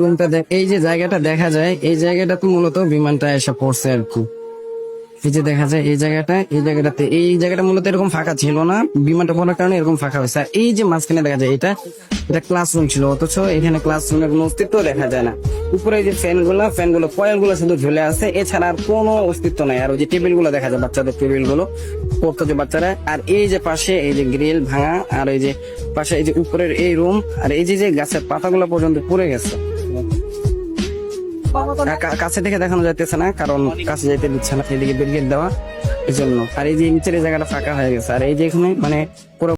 রুমটা এই যে জায়গাটা দেখা যায়, এই জায়গাটা তো মূলত বিমানটা এসে পড়ছে আর কি। এই যে দেখা যায় এই জায়গাটা মূলত এরকম ফাঁকা ছিল না, বিমানটা পড়ার কারণে এরকম ফাঁকা হয়েছে। আর এই যে মাঝখানে দেখা যায় এটা ক্লাসরুম ছিল, অথচ এখানে ক্লাসরুমের কোনো অস্তিত্ব দেখা যায় না। উপরে এই যে ফ্যানগুলো কয়েল গুলো শুধু ঝুলে আছে, এছাড়া আর কোনো অস্তিত্ব নাই। আর ওই যে টেবিল গুলো দেখা যায়, বাচ্চাদের টেবিল গুলো পড়তো যে বাচ্চারা। আর এই যে পাশে এই যে গ্রিল ভাঙা, আর এই যে পাশে এই যে উপরের এই রুম, আর এই যে গাছের পাতাগুলো পর্যন্ত পুড়ে গেছে। কাছে থেকে দেখানো যাইতেছে না, কারণ কাছে যাইতে দিচ্ছে না, এদিকে ব্যারিকেড দেওয়া, এই জন্য। আর এই যে নিচের এই জায়গাটা ফাঁকা হয়ে গেছে, আর এই যে এখানে মানে পুরো